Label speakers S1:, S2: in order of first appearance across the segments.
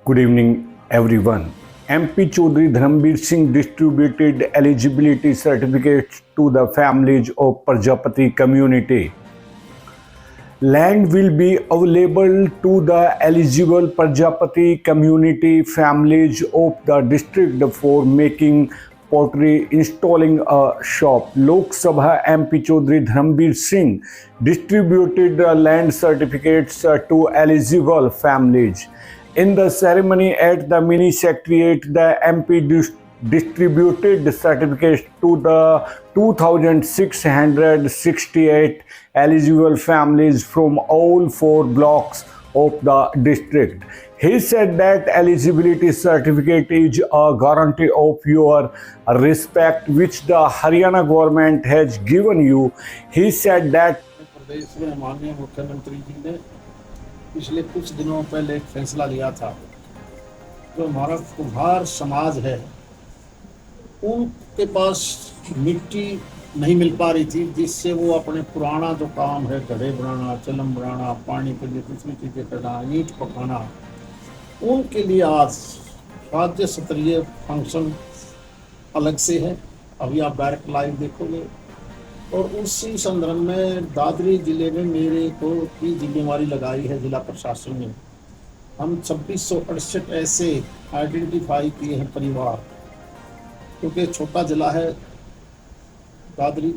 S1: Good evening, everyone. MP Chaudhary Dharambir Singh distributed eligibility certificates to the families of Prajapati community. Land will be available to the eligible Prajapati community families of the district for making pottery, installing a shop. Lok Sabha MP Chaudhary Dharambir Singh distributed the land certificates to eligible families. In the ceremony at the mini secretariat, the MP distributed the certificates to the 2,668 eligible families from all 4 blocks of the district. He said that eligibility certificate is a guarantee of your respect which the Haryana government has given you. He said that
S2: प्रदेश में माननीय मुख्यमंत्री जी ने पिछले कुछ दिनों पहले एक फैसला लिया था। जो हमारा कुम्हार समाज है उनके पास मिट्टी नहीं मिल पा रही थी, जिससे वो अपने पुराना जो काम है घड़े बनाना, चलम बनाना, पानी के लिए दूसरी चीज़ें करना, ईंट पकाना, उनके लिए आज राज्य स्तरीय फंक्शन अलग से है। अभी आप डायरेक्ट लाइव देखोगे। और उसी संदर्भ में दादरी जिले में मेरे को की जिम्मेवारी लगाई है जिला प्रशासन ने। हम 2668 ऐसे आइडेंटिफाई किए हैं परिवार, क्योंकि छोटा जिला है दादरी,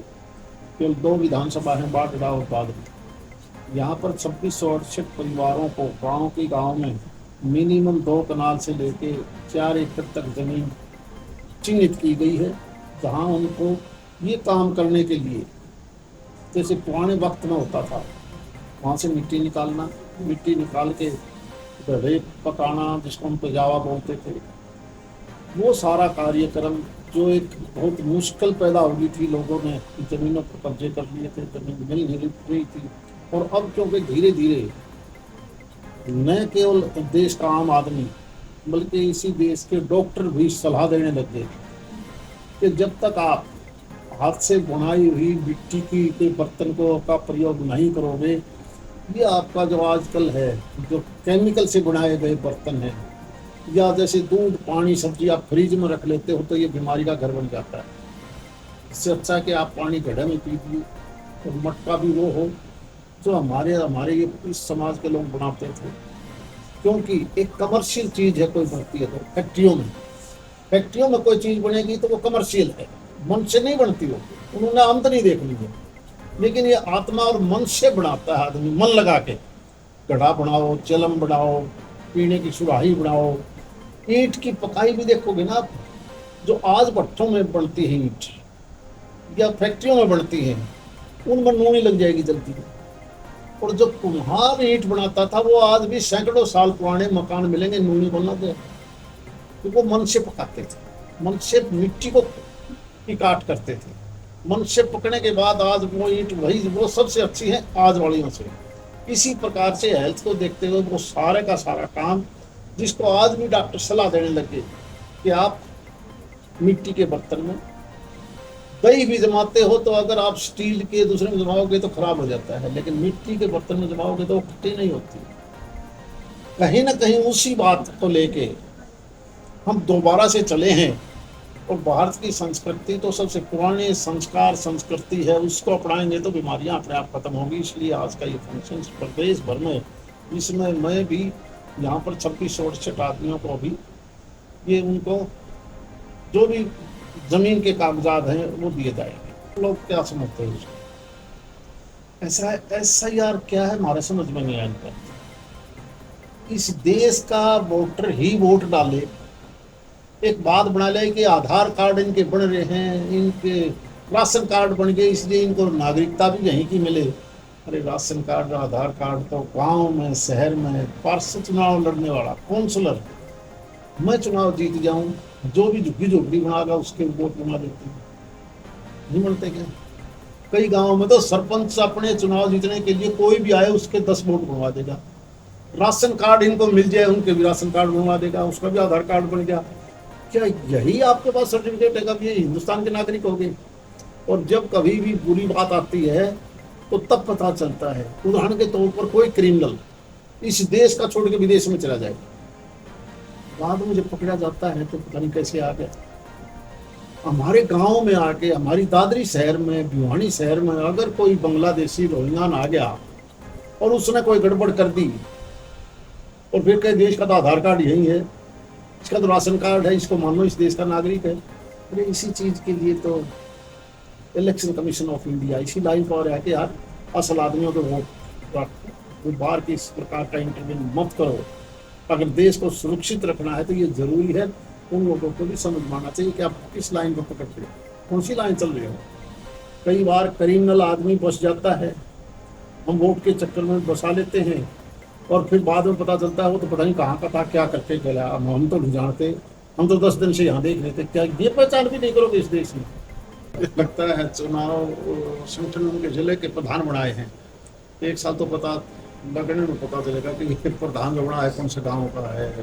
S2: केवल 2 विधानसभा हैं, बाढ़ और दादरी। यहाँ पर 2668 परिवारों को गाँव के गाँव में मिनिमम 2 कनाल से लेके 4 एकड़ तक जमीन चिन्हित की गई है, जहाँ उनको ये काम करने के लिए, जैसे पुराने वक्त में होता था, वहाँ से मिट्टी निकालना, मिट्टी निकाल के घड़े पकाना, जिसको हम पेजावा बोलते थे, वो सारा कार्यक्रम जो एक बहुत मुश्किल पैदा हो गई थी। लोगों ने ज़मीनों पर कब्जे कर लिए थे, ज़मीन मिल नहीं रही थी। और अब क्योंकि धीरे धीरे न केवल देश का आम आदमी बल्कि इसी देश के डॉक्टर भी सलाह देने लग गए कि जब तक आप हाथ से बुनाई हुई मिट्टी की के बर्तन को का प्रयोग नहीं करोगे, ये आपका जो आजकल है जो केमिकल से बनाए गए बर्तन हैं, या जैसे दूध, पानी, सब्जी आप फ्रिज में रख लेते हो तो ये बीमारी का घर बन जाता है। इससे अच्छा है कि आप पानी घड़े में पीजिए और मटका भी वो हो जो हमारे ये इस समाज के लोग बनाते थे। क्योंकि एक कमर्शियल चीज़ है, कोई बनती है तो फैक्ट्रियों में कोई चीज़ बनेगी तो वो कमर्शियल है, मन से नहीं बनती हो, उन्होंने आमदनी देखनी है। लेकिन ये आत्मा और मन से बनाता है आदमी, मन लगा के। घड़ा बनाओ, चलम बनाओ, पीने की सुराही बनाओ, ईंट की पकाई भी देखोगे ना आप, जो आज भट्ठों में बनती है ईंट या फैक्ट्रियों में बनती है, उनमें नूनी लग जाएगी जल्दी। और जो कुम्हार ईंट बनाता था वो आज भी सैकड़ों साल पुराने मकान मिलेंगे नूनी बना दे, क्योंकि वो मन से पकाते थे, मन से मिट्टी को की काट करते थे। मन से पकने के बाद आज वो ईंट वो सबसे अच्छी है आज वालियों से। इसी प्रकार से हेल्थ को देखते हुए वो सारे का सारा काम, जिसको आज भी डॉक्टर सलाह देने लगे कि आप मिट्टी के बर्तन में दही भी जमाते हो तो अगर आप स्टील के दूसरे में जमाओगे तो खराब हो जाता है, लेकिन मिट्टी के बर्तन में जमाओगे तो वो खट्टी नहीं होती। कहीं ना कहीं उसी बात को लेके हम दोबारा से चले हैं। और भारत की संस्कृति तो सबसे पुरानी संस्कार संस्कृति है, उसको अपनाएंगे तो बीमारियां अपने आप खत्म होगी। इसलिए आज का ये फंक्शन प्रदेश भर में, इसमें मैं भी यहाँ पर 2668 आदमियों को भी ये उनको जो भी जमीन के कागजात हैं वो दिए जाएंगे। लोग क्या समझते हैं उसको? ऐसा यार क्या है, हमारे समझ में नहीं आया। इस देश का वोटर ही वोट डाले, एक बात बना ले कि आधार कार्ड इनके बन रहे हैं, इनके राशन कार्ड बन गए इसलिए इनको नागरिकता भी यहीं की मिले। अरे राशन कार्ड, आधार कार्ड तो गांव में, शहर में पार्षद चुनाव लड़ने वाला काउंसलर, मैं चुनाव जीत जाऊं, जो भी झुग्गी झोपड़ी बनाएगा उसके वोट बना देते हैं, नहीं बनते क्या? कई गाँव में तो सरपंच अपने चुनाव जीतने के लिए कोई भी आए उसके 10 वोट बनवा देगा। राशन कार्ड इनको मिल जाए उनके भी राशन कार्ड बनवा देगा, उसका भी आधार कार्ड बन गया। क्या यही आपके पास सर्टिफिकेट है? कभी ये हिंदुस्तान के नागरिक हो गए? और जब कभी भी बुरी बात आती है तो तब पता चलता है। उदाहरण के तौर पर कोई क्रिमिनल इस देश का छोड़ के विदेश में चला जाए, बाद में जब पकड़ा जाता है तो पता नहीं कैसे आ गया। हमारे गांव में आके, हमारी दादरी शहर में, भिवानी शहर में अगर कोई बांग्लादेशी रोहिंग्यान आ गया और उसने कोई गड़बड़ कर दी और फिर कहे देश का तो आधार कार्ड यही है, इसका तो राशन कार्ड है, इसको मान लो इस देश का नागरिक है। अरे इसी चीज के लिए तो इलेक्शन कमीशन ऑफ इंडिया इसी लाइन पर है कि यार असल आदमियों को वोट रखो, बाहर की इस प्रकार का इंटरव्यू मत करो। अगर देश को सुरक्षित रखना है तो ये जरूरी है उन लोगों को भी समझ में आना चाहिए कि आप किस लाइन पर पकड़ रहे हो, कौन सी लाइन चल रही हो। कई बार क्रिमिनल आदमी बस जाता है, हम वोट के चक्कर में बसा लेते हैं और फिर बाद में पता चलता है वो तो पता नहीं कहाँ का था, क्या करके गया। हम तो नहीं जानते, हम तो 10 दिन से यहाँ देख रहे थे, क्या ये पहचान भी नहीं करोगे इस देश में। लगता है चुनाव संगठन उनके जिले के प्रधान बनाए हैं, एक साल तो पता लगने में पता चलेगा कि ये प्रधान जो बना है कौन से गाँव का है,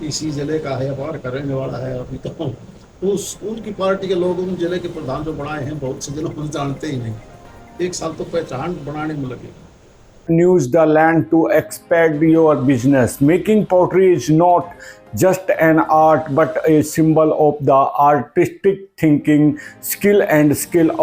S2: इसी जिले का है या बाहर का रहने वाला है। अभी तो उनकी पार्टी के लोग उन जिले के प्रधान जो बनाए हैं बहुत से जिलों को जानते ही नहीं, एक साल तो पहचान बनाने में लगे।
S1: Use the land to expand your business. Making pottery is not just an art but a symbol of the artistic thinking, skill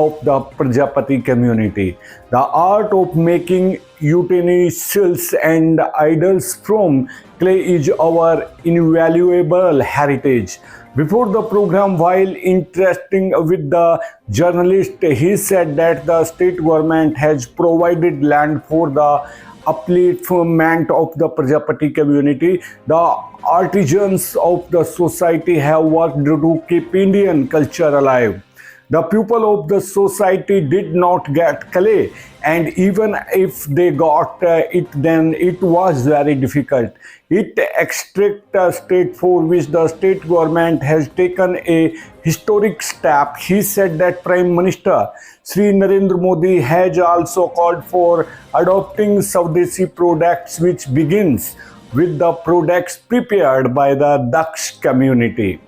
S1: of the Prajapati community. The art of making utensils and idols from clay is our invaluable heritage. Before the program, while interacting with the journalist, he said that the state government has provided land for the upliftment of the Prajapati community. The artisans of the society have worked to keep Indian culture alive. The people of the society did not get clay, and even if they got it, then it was very difficult. It extract state for which the state government has taken a historic step. He said that Prime Minister Sri Narendra Modi has also called for adopting Swadeshi products, which begins with the products prepared by the Daksh community.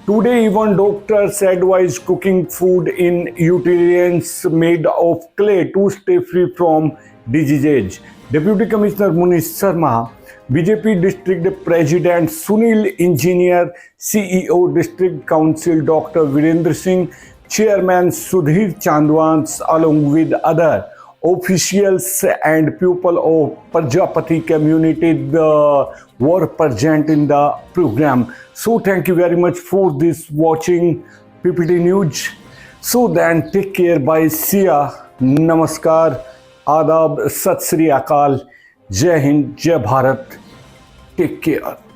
S1: Today, even doctors advise cooking food in utensils made of clay to stay free from diseases. Deputy Commissioner Munish Sharma, BJP District President Sunil Engineer, CEO District Council Dr. Virendra Singh, Chairman Sudhir Chandwans, along with other officials and people of Prajapati community were present in the program. So thank you very much for this watching PPT News. So then take care, bye, see ya, namaskar, आदाब, सत श्री अकाल, जय हिंद, जय Bharat, take care.